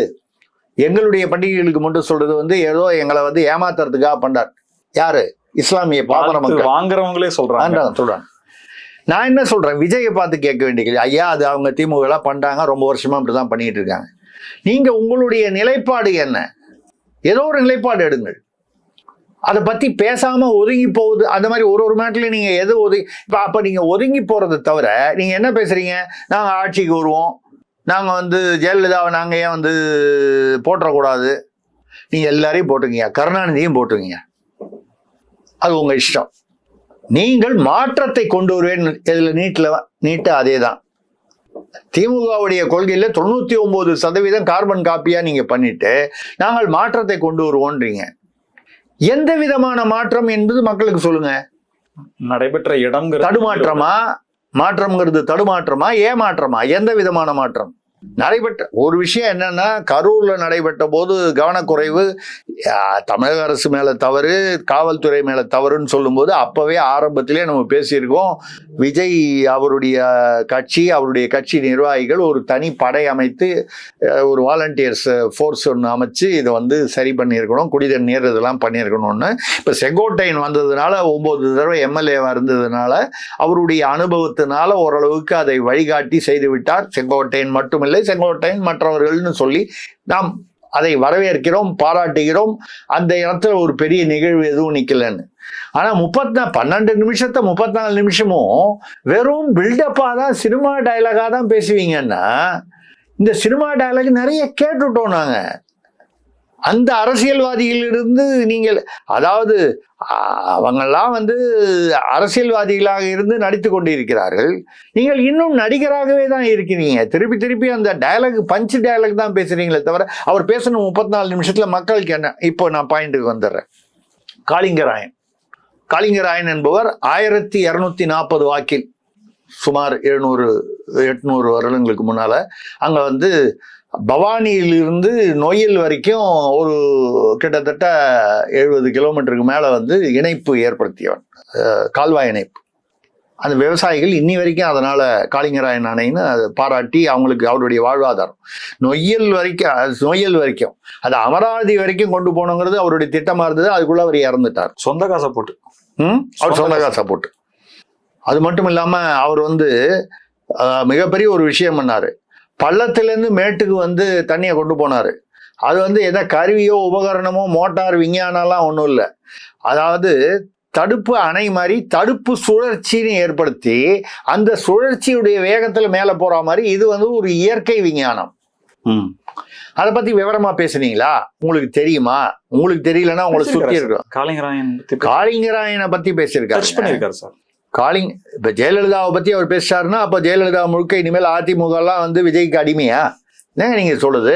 எங்களுடைய பண்டிகைகளுக்கு மட்டும் சொல்றது வந்து ஏதோ எங்களை வந்து ஏமாத்துறதுக்காக பண்றார். யாரு? இஸ்லாமிய பாமர மக்கள் வாங்குறவங்களே சொல்றாங்க. நான் என்ன சொல்றேன், விஜயை பார்த்து கேட்க வேண்டிய கேள்வி, ஐயா அது அவங்க திமுக எல்லாம் பண்றாங்க, ரொம்ப வருஷமா அப்படிதான் பண்ணிட்டு இருக்காங்க. நீங்க உங்களுடைய நிலைப்பாடு என்ன? ஏதோ ஒரு நிலைப்பாடு எடுங்கள். அதை பத்தி பேசாம ஒதுங்கி போகுது அந்த மாதிரி ஒரு மேட்டில் நீங்க எது ஒதுங்கி அப்ப நீங்க ஒதுங்கி போறதை தவிர நீங்க என்ன பேசுறீங்க, நாங்க ஆட்சிக்கு வருவோம், நாங்க வந்து ஜெயலலிதாவை நாங்க ஏன் வந்து போற்றக்கூடாது, நீங்க எல்லாரையும் போட்டுருக்கீங்க, கருணாநிதியும் போட்டுருக்கீங்க, அது உங்க இஷ்டம். நீங்கள் மாற்றத்தை கொண்டு வருவேன் இதுல நீட்டு அதே தான். திமுகவுடைய கொள்கையில 99% கார்பன் காப்பியா நீங்க பண்ணிட்டு நாங்கள் மாற்றத்தை கொண்டு வருவோன்றீங்க. எந்த விதமான மாற்றம் என்பது மக்களுக்கு சொல்லுங்க. நடைபெற்ற இடம் தடுமாற்றமா, மாற்றம்ங்கிறது தடுமாற்றமா, ஏமாற்றமா, எந்த விதமான மாற்றம் நடைபெற்ற ஒரு விஷயம் என்னன்னா, கரூர்ல நடைபெற்ற போது கவனக்குறைவு, தமிழக அரசு மேல தவறு, காவல்துறை மேல தவறுன்னு சொல்லும்போது அப்பவே ஆரம்பத்திலே நம்ம பேசியிருக்கோம். விஜய் அவருடைய கட்சி நிர்வாகிகள் ஒரு தனி படை அமைத்து ஒரு வாலண்டியர்ஸ் ஃபோர்ஸ் ஒன்று அமைச்சு இதை வந்து சரி பண்ணியிருக்கணும், குடிதண்ணீர் இதெல்லாம் பண்ணியிருக்கணும்னு. இப்போ செங்கோட்டையன் வந்ததுனால 9 தடவை எம்எல்ஏவா இருந்ததுனால அவருடைய அனுபவத்தினால ஓரளவுக்கு அதை வழிகாட்டி செய்து விட்டார். செங்கோட்டையன் மட்டுமில்லை, செங்கோட்டையன் மற்றவர்கள்னு சொல்லி நாம் அதை வரவேற்கிறோம், பாராட்டுகிறோம். அந்த இடத்துல ஒரு பெரிய நிகழ்வு எதுவும் நிக்கலன்னு. ஆனா 12 நிமிஷத்தை 34 நிமிஷமும் வெறும் பில்டப்பா தான், சினிமா டயலாகா தான் பேசுவீங்கன்னா, இந்த சினிமா டயலாக் நிறைய கேட்டுட்டோம் நாங்க. அந்த அரசியல்வாதிகளிலிருந்து நீங்கள், அதாவது அவங்கெல்லாம் வந்து அரசியல்வாதிகளாக இருந்து நடித்து கொண்டிருக்கிறார்கள், நீங்கள் இன்னும் நடிகராகவே தான் இருக்கிறீங்க. திருப்பி அந்த டயலாக் பஞ்ச் டயலாக் தான் பேசுறீங்களே தவிர அவர் பேசணும் 34 நிமிஷத்துல மக்களுக்கு என்ன. இப்போ நான் பாயிண்ட்டுக்கு வந்துடுறேன். காளிங்கராயன் என்பவர் 1240 வாக்கில் சுமார் 700-800 வருடங்களுக்கு முன்னால அங்க வந்து பவானியிலிருந்து நொய்யல் வரைக்கும் ஒரு கிட்டத்தட்ட 70 கிலோமீட்டருக்கு மேல வந்து இணைப்பு ஏற்படுத்தியவன், கால்வாய் இணைப்பு. அந்த விவசாயிகள் இன்னி வரைக்கும் அதனால காளிங்கராயன் அணைன்னு பாராட்டி அவங்களுக்கு அவருடைய வாழ்வாதாரம். நொய்யல் வரைக்கும் அது அமராவதி வரைக்கும் கொண்டு போனோங்கிறது அவருடைய திட்டமா இருந்தது. அதுக்குள்ள அவர் இறந்துட்டார், சொந்த காசை போட்டு. அவர் சொந்த காசை போட்டு. அது மட்டும் இல்லாம அவர் வந்து மிகப்பெரிய ஒரு விஷயம் பண்ணாரு. பள்ளத்திலேருந்து மேட்டுக்கு வந்து தண்ணியை கொண்டு போனாரு. அது வந்து எதை கருவியோ உபகரணமோ மோட்டார் விஞ்ஞானம்லாம் ஒன்றும் இல்லை. அதாவது தடுப்பு அணை மாதிரி தடுப்பு சுழற்சின்னு ஏற்படுத்தி அந்த சுழற்சியுடைய வேகத்துல மேல போற மாதிரி இது வந்து ஒரு இயற்கை விஞ்ஞானம். அதை பத்தி விவரமா பேசுனீங்களா? உங்களுக்கு தெரியுமா? உங்களுக்கு தெரியலன்னா உங்களை சுத்தி இருக்கும். காளிங்கராயனை பத்தி பேசியிருக்காரு சார். இப்ப ஜெயலலிதாவை பத்தி அவர் பேசுறாருன்னா அப்ப ஜெயலலிதா முழுக்க இனிமேல் அதிமுக எல்லாம் வந்து விஜய்க்கு அடிமையா? என்னங்க நீங்க சொல்லுது?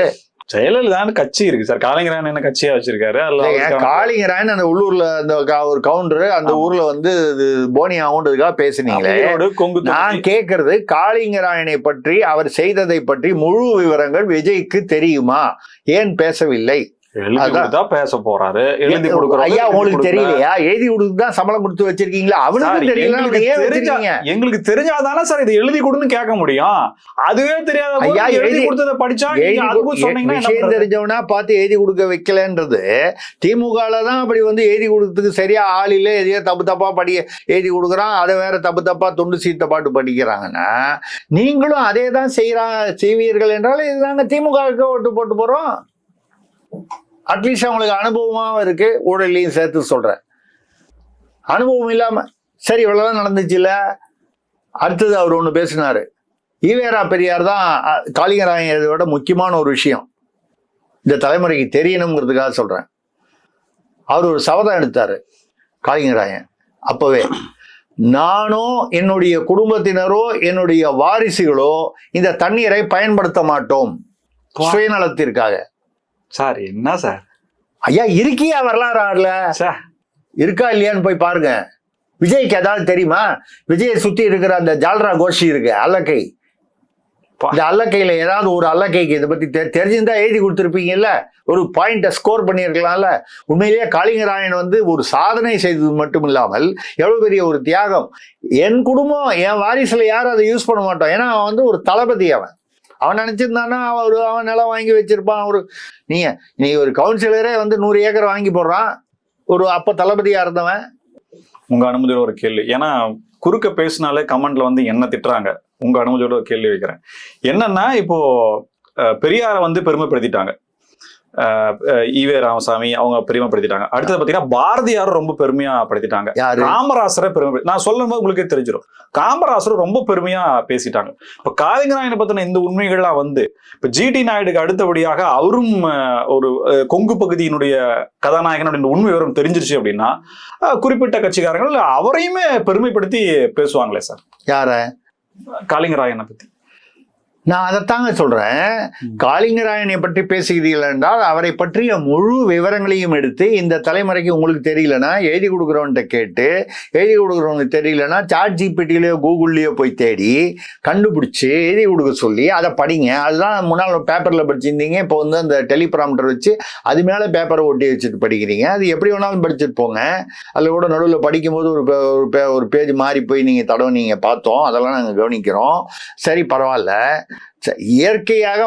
ஜெயலலிதான்னு கட்சி இருக்கு சார், காளிங்கராயன் என்ன கட்சியா வச்சிருக்காரு? காளிங்கராயன் அந்த உள்ளூர்ல அந்த ஒரு கவுண்டர் அந்த ஊர்ல வந்து போனி ஆகுன்றதுக்காக பேசுனீங்களே. நான் கேட்கறது, காளிங்கராயனை பற்றி அவர் செய்ததை பற்றி முழு விவரங்கள் விஜய்க்கு தெரியுமா? ஏன் பேசவில்லை? பேச போறாரு. எழுதி கொடுக்குறோம். ஐயா உங்களுக்கு தெரியலையா? எழுதி கொடுத்துதான் சம்பளம் கொடுத்து வச்சிருக்கீங்களா? அவனுக்கு தெரியல. எங்களுக்கு தெரிஞ்சாதானே சார் இது எழுதி கொடுன்னு கேட்க முடியும். அதுவே தெரியாத ஐயா எழுதி கொடுத்ததை படிச்சா விஷயம் தெரிஞ்சவனா பார்த்து எழுதி கொடுக்க வைக்கலன்றது திமுகல தான். அப்படி வந்து எழுதி கொடுத்ததுக்கு சரியா ஆள் இல்லை, எதையோ தப்பா எழுதி கொடுக்குறான், அதை வேற தப்பா துண்டு சீத்த பாட்டு படிக்கிறாங்கன்னா நீங்களும் அதே தான் செய்வீர்கள் என்றால் இதுதாங்க திமுகவுக்கு ஓட்டு போட்டு போறோம். அட்லீஸ்ட் அவங்களுக்கு அனுபவமாகவும் இருக்கு, ஊழலையும் சேர்த்து சொல்றேன். அனுபவம் இல்லாம சரி இவ்வளவுதான் நடந்துச்சுல. அடுத்தது அவர் ஒண்ணு பேசினாரு, ஈவேரா பெரியார் தான் காளிங்கராயன் விட முக்கியமான ஒரு விஷயம் இந்த தலைமுறைக்கு தெரியணுங்கிறதுக்காக சொல்றேன். அவர் ஒரு சபதம் எடுத்தாரு காளிங்கராயன். அப்பவே நானோ என்னுடைய குடும்பத்தினரோ என்னுடைய வாரிசுகளோ இந்த தண்ணீரை பயன்படுத்த மாட்டோம் சுயநலத்திற்காக. சார் என்ன சார் ஐயா இருக்கியா வரலாறு ஆடல இருக்கா இல்லையான்னு போய் பாருங்க. விஜய்க்கு ஏதாவது தெரியுமா? விஜயை சுத்தி இருக்கிற அந்த ஜால்ரா கோஷி இருக்கு அல்லக்கை, இந்த அல்லக்கையில ஏதாவது ஒரு அல்லக்கைக்கு இதை பத்தி தெரிஞ்சிருந்தா எழுதி கொடுத்துருப்பீங்கல்ல, ஒரு பாயிண்ட ஸ்கோர் பண்ணியிருக்கலாம்ல. உண்மையிலேயே காளிங்கராயன் வந்து ஒரு சாதனை செய்தது மட்டும் இல்லாமல் எவ்வளவு பெரிய ஒரு தியாகம். என் குடும்பம் என் வாரிசுல யாரும் அதை யூஸ் பண்ண மாட்டோம், ஏன்னா அவன் வந்து ஒரு தளபதி. அவன் நினைச்சிருந்தானா அவன் நிலம் வாங்கி வச்சிருப்பான். நீ ஒரு கவுன்சிலரே வந்து 100 ஏக்கர் வாங்கி போடுறான், ஒரு அப்ப தளபதியா இருந்தவன். உங்க அனுமதியோட ஒரு கேள்வி, ஏன்னா குறுக்க பேசினாலே கமெண்ட்ல வந்து என்ன திட்டுறாங்க. உங்க அனுமதியோட கேள்வி வைக்கிறேன். என்னன்னா இப்போ பெரியாரை வந்து பெருமைப்படுத்திட்டாங்க, ஈவே ராமசாமி அவங்க பெருமைப்படுத்திட்டாங்க. அடுத்தது பாத்தீங்கன்னா பாரதியாரும் ரொம்ப பெருமையா படுத்திட்டாங்க. காமராசரை நான் சொல்லும் போது உங்களுக்கே தெரிஞ்சிடும். காமராசரும் ரொம்ப பெருமையா பேசிட்டாங்க. இப்ப காளிங்கராயனை பத்தின இந்த உண்மைகள்லாம் வந்து இப்ப ஜிடி நாயுடுக்கு அடுத்தபடியாக அவரும் ஒரு கொங்கு பகுதியினுடைய கதாநாயகன் உண்மை விவரம் தெரிஞ்சிருச்சு அப்படின்னா குறிப்பிட்ட கட்சிக்காரர்கள் அவரையுமே பெருமைப்படுத்தி பேசுவாங்களே சார். யார? காளிங்கராயனை பத்தி. நான் அதைத்தாங்க சொல்றேன். காளிங்கராயனை பற்றி பேசுகிறீர்கள் என்றால் அவரை பற்றிய முழு விவரங்களையும் எடுத்து இந்த தலைமுறைக்கு உங்களுக்கு தெரியலன்னா எழுதி கொடுக்குறவன்கிட்ட கேட்டு, எழுதி கொடுக்குறவனுக்கு தெரியலன்னா சாட் ஜிபிடிலையோ கூகுள்லயோ போய் தேடி கண்டுபிடிச்சி எழுதி கொடுக்க சொல்லி அதை படிங்க. அதுதான் முன்னால் பேப்பரில் படிச்சிருந்தீங்க, இப்போ வந்து அந்த டெலிபிராம்டர் வச்சு அது மேலே பேப்பரை ஒட்டி வச்சுட்டு படிக்கிறீங்க. அது எப்படி வேணாலும் படிச்சுட்டு போங்க. அதில் கூட நடுவில் படிக்கும்போது ஒரு பேஜ் மாறி போய் நீங்கள் தடவை பார்த்தோம், அதெல்லாம் நாங்கள் கவனிக்கிறோம். சரி, பரவாயில்ல. இயற்கையாக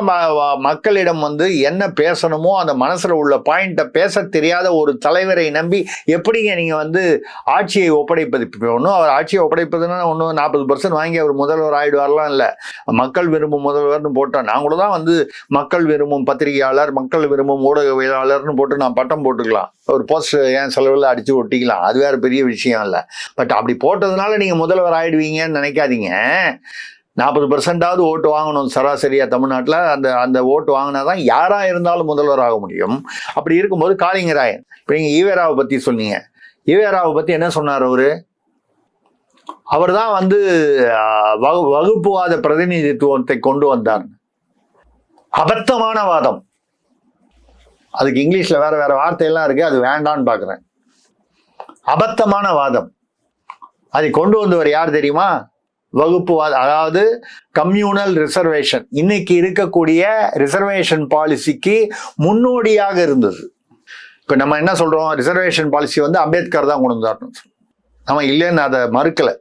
மக்களிடம் வந்து என்ன பேசணுமோ அந்த மனசுல உள்ள பாயிண்ட பேச தெரியாத ஒரு தலைவரை நம்பி எப்படிங்க நீங்க வந்து ஆட்சியை ஒப்படைப்பது? ஒன்றும் அவர் ஆட்சியை ஒப்படைப்பதுன்னா ஒன்றும் 40% வாங்கி அவர் முதல்வர் ஆயிடுவார்லாம் இல்லை. மக்கள் விரும்பும் முதல்வர்னு போட்டோம். நான் கூட தான் வந்து மக்கள் விரும்பும் பத்திரிகையாளர், மக்கள் விரும்பும் ஊடகவியலாளர்னு போட்டு நான் பட்டம் போட்டுக்கலாம், ஒரு போஸ்ட் என் செலவில் அடிச்சு ஒட்டிக்கலாம், அது வேற பெரிய விஷயம் இல்லை. பட் அப்படி போட்டதுனால நீங்க முதல்வர் ஆயிடுவீங்கன்னு நினைக்காதீங்க. 40% ஓட்டு வாங்கணும் சராசரியா தமிழ்நாட்டில். அந்த ஓட்டு வாங்கினாதான் யாரா இருந்தாலும் முதல்வர் ஆக முடியும். அப்படி இருக்கும்போது காளிங்கராயன், இப்ப நீங்க ஈவேராவை பத்தி சொன்னீங்க. ஈவேராவை பத்தி என்ன சொன்னார் அவர் தான் வந்து வகுப்புவாத பிரதிநிதித்துவத்தை கொண்டு வந்தார். அபத்தமான வாதம். அதுக்கு இங்கிலீஷ்ல வேற வேற வார்த்தையெல்லாம் இருக்கு, அது வேண்டான்னு பாக்குறேன். அபத்தமான வாதம். அதை கொண்டு வந்தவர் யார் தெரியுமா? வகுப்புவாத, அதாவது கம்யூனல் ரிசர்வேஷன். இன்னைக்கு இருக்கக்கூடிய ரிசர்வேஷன் பாலிசிக்கு முன்னோடியாக இருந்தது. இப்ப நம்ம என்ன சொல்றோம், ரிசர்வேஷன் பாலிசி வந்து அம்பேத்கர் தான் கொண்டு வந்தார். நம்ம இல்லைன்னு அதை மறுக்கல.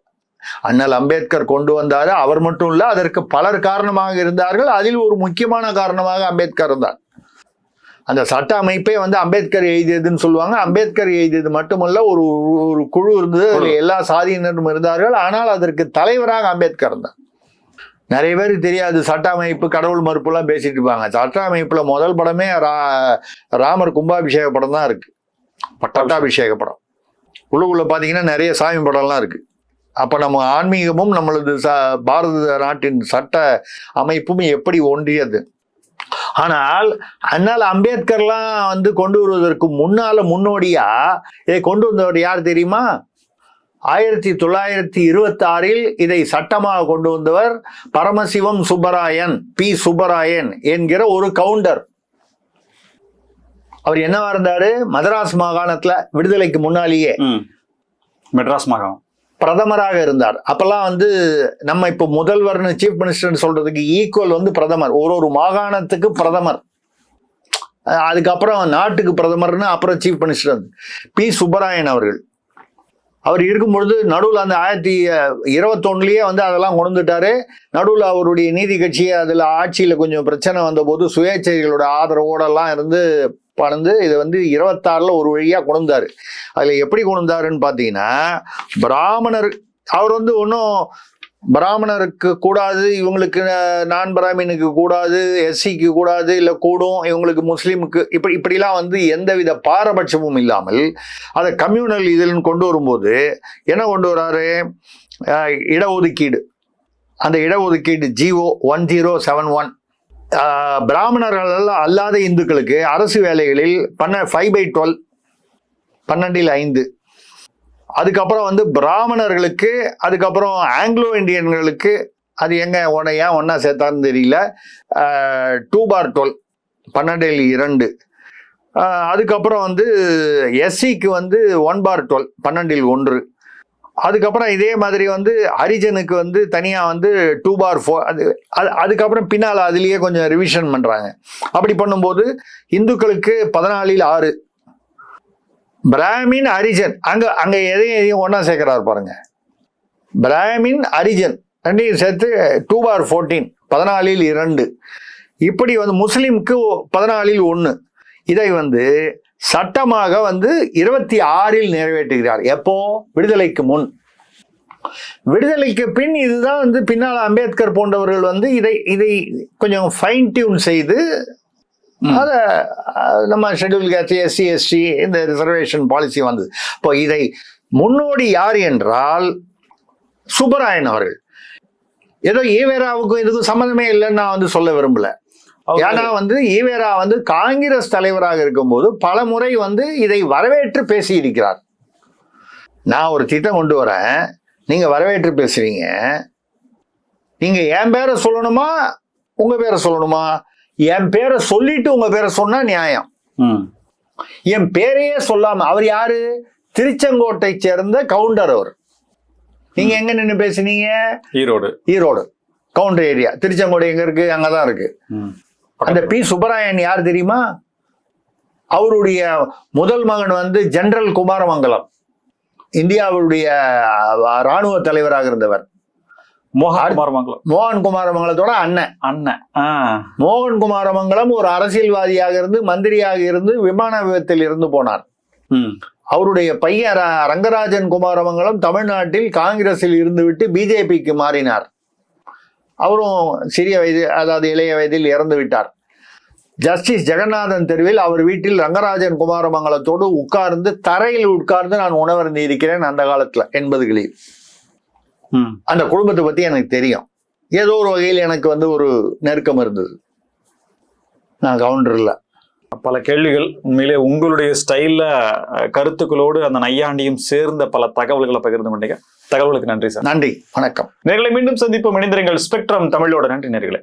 அண்ணல் அம்பேத்கர் கொண்டு வந்தாரு. அவர் மட்டும் இல்ல, அதற்கு பலர் காரணமாக இருந்தார்கள். அதில் ஒரு முக்கியமான காரணமாக அம்பேத்கர் இருந்தார். அந்த சட்ட அமைப்பே வந்து அம்பேத்கர் எழுதியதுன்னு சொல்லுவாங்க. அம்பேத்கர் எழுதியது மட்டுமல்ல, ஒரு குழு இருந்தது, எல்லா சாதியினரும் இருந்தார்கள். ஆனால் அதற்கு தலைவராக அம்பேத்கர் இருந்தார். நிறைய பேருக்கு தெரியாது, சட்ட அமைப்பு கடவுள் மறுப்பு எல்லாம் பேசிட்டு இருப்பாங்க. சட்ட அமைப்புல முதல் படமே ராமர் கும்பாபிஷேக படம் தான் இருக்கு, பட்டாபிஷேக படம். உள்ளுக்குள்ள பாத்தீங்கன்னா நிறைய சாமி படம்லாம் இருக்கு. அப்ப நம்ம ஆன்மீகமும் நம்மளது பாரத நாட்டின் சட்ட அமைப்பும் எப்படி ஒன்றியது. ஆனால் அண்ணல் அம்பேத்கர்லாம் வந்து கொண்டு வருவதற்கு முன்னோடியா இதை கொண்டு வந்தவர் யார் தெரியுமா? 1926 இதை சட்டமாக கொண்டு வந்தவர் பரமசிவம் சுப்பராயன், பி சுப்பராயன் என்கிற ஒரு கவுண்டர். அவர் என்னவா இருந்தாரு? மதராஸ் மாகாணத்துல விடுதலைக்கு முன்னாலேயே மெட்ராஸ் மாகாணம் பிரதமராக இருந்தார். அப்பெல்லாம் வந்து நம்ம இப்போ முதல்வர்னு சீஃப் மினிஸ்டர்னு சொல்றதுக்கு ஈக்குவல் வந்து பிரதமர். ஒரு மாகாணத்துக்கு பிரதமர், அதுக்கப்புறம் நாட்டுக்கு பிரதமர்னு அப்புறம் சீஃப் மினிஸ்டர் பி சுப்பராயன் அவர்கள். அவர் இருக்கும்பொழுது நடுவில் அந்த 1921 வந்து அதெல்லாம் கொண்டுட்டாரு. நடுவில் அவருடைய நீதி கட்சியை அதில் ஆட்சியில் கொஞ்சம் பிரச்சனை வந்த போது சுயேட்சைகளோட ஆதரவோடெல்லாம் இருந்து இதை வந்து 26 ஒரு வழியா கொண்டாரு. அதுல எப்படி கொண்டாருன்னு பாத்தீங்கன்னா, பிராமணர் அவர் வந்து ஒன்றும் பிராமணருக்கு கூடாது, இவங்களுக்கு நான் பிராமினுக்கு கூடாது, எஸ்சிக்கு கூடாது, இல்லை கூடும், இவங்களுக்கு முஸ்லீமுக்கு இப்படிலாம் வந்து எந்தவித பாரபட்சமும் இல்லாமல் அதை கம்யூனல் இதில் கொண்டு வரும்போது என்ன கொண்டு வர்றாரு? இடஒதுக்கீடு. அந்த இடஒதுக்கீடு GO 1071 பிராமணர்கள் அல்லாத இந்துக்களுக்கு அரசு வேலைகளில் 5/12 12/5. அதுக்கப்புறம் வந்து பிராமணர்களுக்கு, அதுக்கப்புறம் ஆங்கிலோ இந்தியன்களுக்கு அது எங்க ஏன் ஒன்னா சேர்த்தான்னு தெரியல, 2/12 12/2. அதுக்கப்புறம் வந்து எஸ்சிக்கு வந்து 1/12 12/1. அதுக்கப்புறம் இதே மாதிரி வந்து ஹரிஜனுக்கு வந்து தனியா வந்து 2/4. அதுக்கப்புறம் பின்னால் அதுலயே கொஞ்சம் ரிவிஷன் பண்றாங்க. அப்படி பண்ணும்போது இந்துக்களுக்கு 14/6. பிராமின் ஹரிஜன் அங்க எதையும் ஒன்னா சேர்க்கிறாரு பாருங்க. பிராமின் ஹரிஜன் ரெண்டையும் சேர்த்து 2/14 14/2. இப்படி வந்து முஸ்லிம்க்கு 14/1. இதை வந்து சட்டமாக வந்து 26 நிறைவேற்றுகிறார். எப்போ? விடுதலைக்கு முன். விடுதலைக்கு பின் இதுதான் வந்து பின்னால் அம்பேத்கர் போன்றவர்கள் வந்து இதை கொஞ்சம் ஃபைன் டியூன் செய்து அதை நம்ம ஷெட்யூல் கேஸ்ட் SC ST இந்த ரிசர்வேஷன் பாலிசி வந்தது. இப்போ இதை முன்னோடி யார் என்றால் சுப்பராயன் அவர்கள். ஏதோ ஈவேராவுக்கும் இதுக்கும் சம்மந்தமே இல்லைன்னு நான் வந்து சொல்ல விரும்பல. ஏன்னா வந்து ஈவேரா வந்து காங்கிரஸ் தலைவராக இருக்கும்போது பல முறை வந்து இதை வரவேற்று பேசியிருக்கிறார். நான் ஒரு திட்டம் கொண்டு வரேன், நீங்க வரவேற்று பேசுறீங்க, நீங்க என் பேரை சொல்லணுமா உங்க பேரை சொல்லணுமா? என் பேரை சொல்லிட்டு உங்க பேரை சொன்னா நியாயம். என் பேரையே சொல்லாம, அவர் யாரு? திருச்செங்கோட்டை சேர்ந்த கவுண்டர். அவர் நீங்க எங்க நின்று பேசுனீங்க? Erode counter area. திருச்செங்கோட்டை எங்க இருக்கு? அங்கதான் இருக்கு. அந்த பி சுப்பராயன் யார் தெரியுமா? அவருடைய முதல் மகன் வந்து ஜெனரல் குமாரமங்கலம், இந்தியாவுடைய ராணுவ தலைவராக இருந்தவர். மோகன் குமாரமங்கலத்தோட அண்ணன். மோகன் குமாரமங்கலம் ஒரு அரசியல்வாதியாக இருந்து மந்திரியாக இருந்து விமான விபத்தில் இருந்து போனார். அவருடைய பையன் ரங்கராஜன் குமாரமங்கலம் தமிழ்நாட்டில் காங்கிரஸில் இருந்துவிட்டு பிஜேபிக்கு மாறினார். அவரும் சிறிய வயது, அதாவது இளைய வயதில் இறந்து விட்டார். ஜஸ்டிஸ் ஜெகநாதன் தெருவில் அவர் வீட்டில் ரங்கராஜன் குமாரமங்கலத்தோடு உட்கார்ந்து தரையில் உட்கார்ந்து நான் உணவருந்தி இருக்கிறேன் அந்த காலத்துல 80களில். அந்த குடும்பத்தை பத்தி எனக்கு தெரியும். ஏதோ ஒரு வகையில் எனக்கு வந்து ஒரு நெருக்கம் இருந்தது. நான் கவுண்டர்ல பல கேள்விகள், உண்மையிலே உங்களுடைய ஸ்டைல்ல கருத்துக்களோடு அந்த நையாண்டியும் சேர்ந்த பல தகவல்களை பகிர்ந்து கொண்டீங்க. தகவலுக்கு நன்றி சார். நன்றி, வணக்கம். நேர்களை மீண்டும் சந்திப்போம். இணைந்திருங்கள் ஸ்பெக்ட்ரம் தமிழோட. நன்றி நேர்களே.